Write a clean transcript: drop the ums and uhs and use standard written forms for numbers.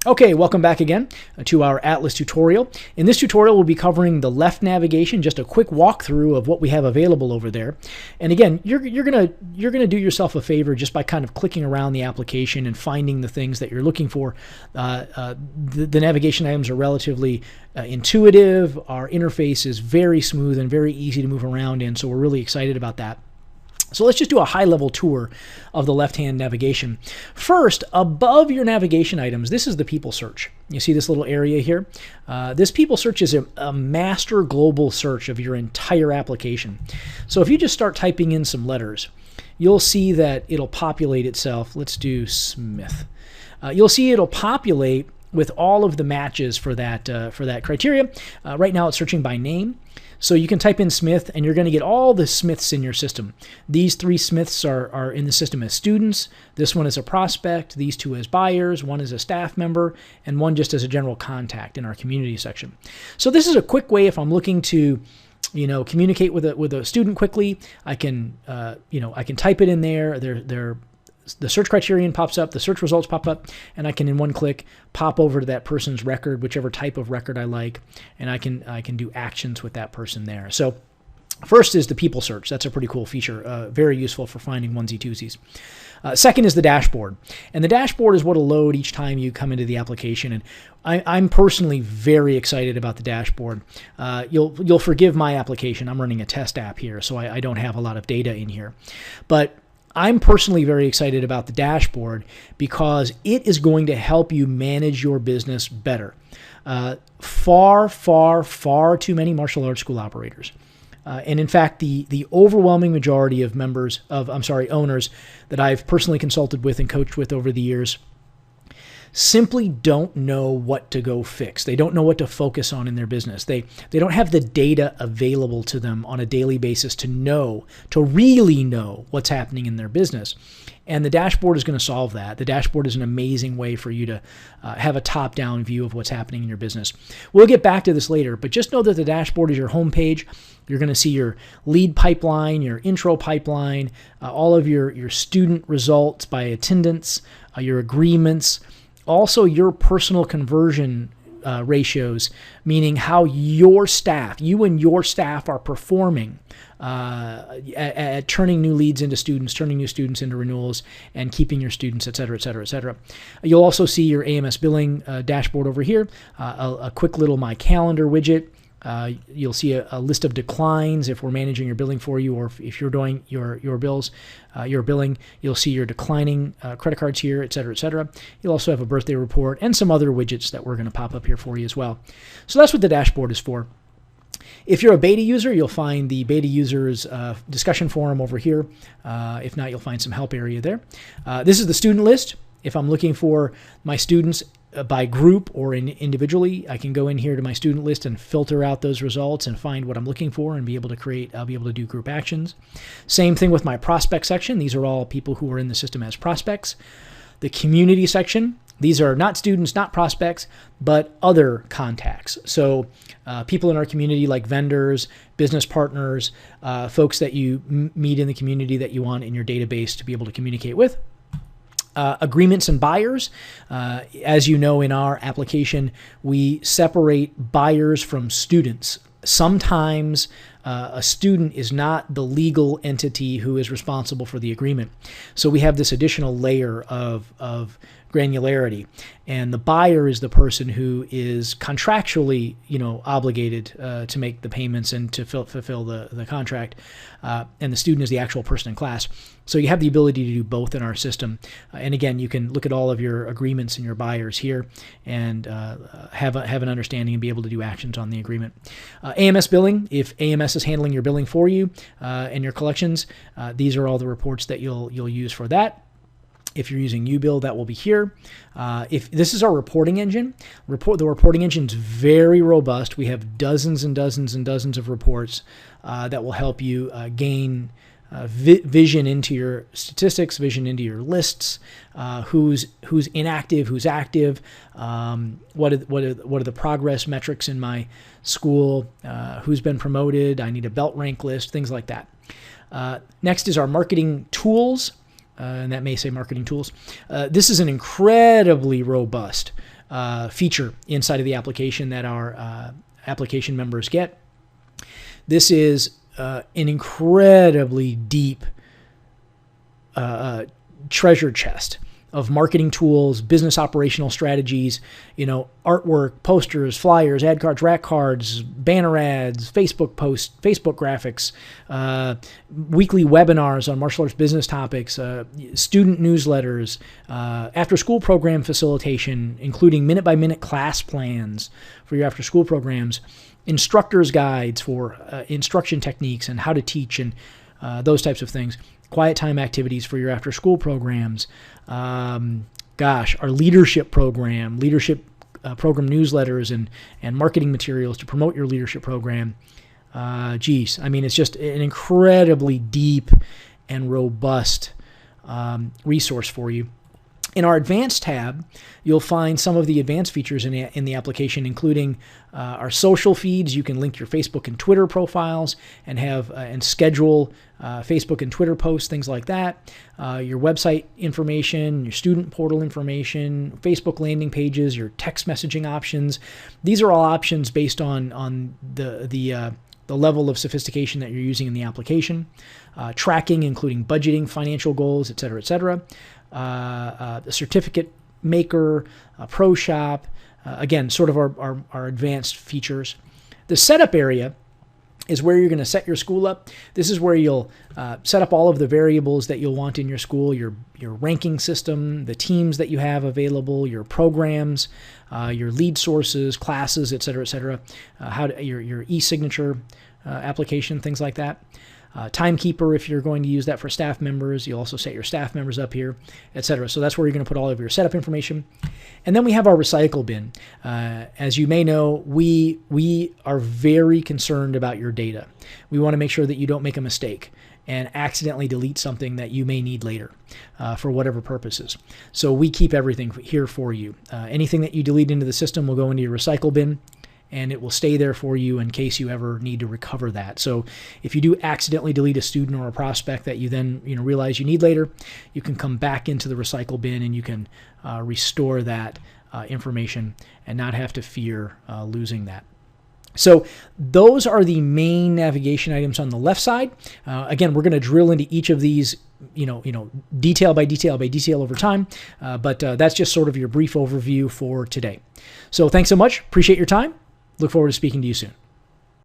Okay, welcome back again to our Atlas tutorial. In this tutorial, we'll be covering the left navigation, just a quick walkthrough of what we have available over there. And again, you're gonna do yourself a favor just by kind of clicking around the application and finding the things that you're looking for. The navigation items are relatively intuitive. Our interface is very smooth and very easy to move around in, so we're really excited about that. So let's just do a high-level tour of the left-hand navigation. First, above your navigation items, this is the people search. You see this little area here? This people search is a master global search of your entire application. So if you just start typing in some letters, you'll see that it'll populate itself. Let's do Smith. You'll see it'll populate with all of the matches for that criteria. Right now it's searching by name. So you can type in Smith and you're going to get all the Smiths in your system. These three Smiths are in the system as students. This one is a prospect, these two as buyers, one is a staff member, and one just as a general contact in our community section. So this is a quick way if I'm looking to communicate with a student quickly. I can type it in there. The search criterion pops up, the search results pop up, and I can in one click pop over to that person's record, whichever type of record I like, and I can do actions with that person there. So first is the people search. That's a pretty cool feature, very useful for finding onesie-twosies. Second is the dashboard, and the dashboard is what will load each time you come into the application, and I'm personally very excited about the dashboard. You'll forgive my application. I'm running a test app here, so I don't have a lot of data in here, but I'm personally very excited about the dashboard because it is going to help you manage your business better. Far too many martial arts school operators. And in fact, the overwhelming majority of owners that I've personally consulted with and coached with over the years simply don't know what to go fix. They don't know what to focus on in their business. They don't have the data available to them on a daily basis to really know what's happening in their business. And the dashboard is going to solve that. The dashboard is an amazing way for you to have a top-down view of what's happening in your business. We'll get back to this later, but just know that the dashboard is your homepage. You're going to see your lead pipeline, your intro pipeline, all of your student results by attendance, your agreements, also your personal conversion ratios, meaning how you and your staff are performing at turning new leads into students, turning new students into renewals, and keeping your students, et cetera, et cetera, et cetera. You'll also see your AMS billing dashboard over here, a quick little My Calendar widget. You'll see a list of declines if we're managing your billing for you, or if you're doing your bills, your billing. You'll see your declining credit cards here, et cetera, et cetera. You'll also have a birthday report and some other widgets that we're going to pop up here for you as well. So that's what the dashboard is for. If you're a beta user, you'll find the beta users discussion forum over here. If not, you'll find some help area there. This is the student list. If I'm looking for my students by group or individually, I can go in here to my student list and filter out those results and find what I'm looking for and I'll be able to do group actions. Same thing with my prospect section. These are all people who are in the system as prospects. The community section, these are not students, not prospects, but other contacts. So people in our community like vendors, business partners, folks that you meet in the community that you want in your database to be able to communicate with. Agreements and buyers. As you know, in our application, we separate buyers from students. Sometimes a student is not the legal entity who is responsible for the agreement. So we have this additional layer of granularity. And the buyer is the person who is contractually, obligated to make the payments and to fulfill the contract. And the student is the actual person in class. So you have the ability to do both in our system. And again, you can look at all of your agreements and your buyers here and have an understanding and be able to do actions on the agreement. AMS billing, if AMS is handling your billing for you and your collections, these are all the reports that you'll use for that. If you're using uBill, that will be here. If this is our reporting engine, the reporting engine is very robust. We have dozens and dozens and dozens of reports that will help you gain vision into your statistics, vision into your lists, who's inactive, who's active, what are the progress metrics in my school, who's been promoted, I need a belt rank list, things like that. Next is our marketing tools. And that may say marketing tools. This is an incredibly robust feature inside of the application that our application members get. This is an incredibly deep treasure chest of marketing tools, business operational strategies, artwork, posters, flyers, ad cards, rack cards, banner ads, Facebook posts, Facebook graphics, weekly webinars on martial arts business topics, student newsletters, after-school program facilitation, including minute-by-minute class plans for your after-school programs, instructors' guides for instruction techniques and how to teach and those types of things. Quiet time activities for your after-school programs. Our leadership program, program newsletters and marketing materials to promote your leadership program. It's just an incredibly deep and robust resource for you. In our Advanced tab, you'll find some of the advanced features in the application, including our social feeds. You can link your Facebook and Twitter profiles and schedule Facebook and Twitter posts, things like that. Your website information, your student portal information, Facebook landing pages, your text messaging options. These are all options based on the level of sophistication that you're using in the application. Tracking, including budgeting, financial goals, et cetera, the certificate maker, pro shop, again, sort of our advanced features. The setup area is where you're going to set your school up. This is where you'll set up all of the variables that you'll want in your school, your ranking system, the teams that you have available, your programs, your lead sources, classes, et cetera, your e-signature application, things like that. Timekeeper, if you're going to use that for staff members. You'll also set your staff members up here, etc. So that's where you're going to put all of your setup information. And then we have our recycle bin. As you may know, we are very concerned about your data. We want to make sure that you don't make a mistake and accidentally delete something that you may need later for whatever purposes. So we keep everything here for you. Anything that you delete into the system will go into your recycle bin, and it will stay there for you in case you ever need to recover that. So if you do accidentally delete a student or a prospect that you then realize you need later, you can come back into the recycle bin and you can restore that information and not have to fear losing that. So those are the main navigation items on the left side. Again, we're going to drill into each of these, detail by detail over time. But that's just sort of your brief overview for today. So thanks so much. Appreciate your time. Look forward to speaking to you soon.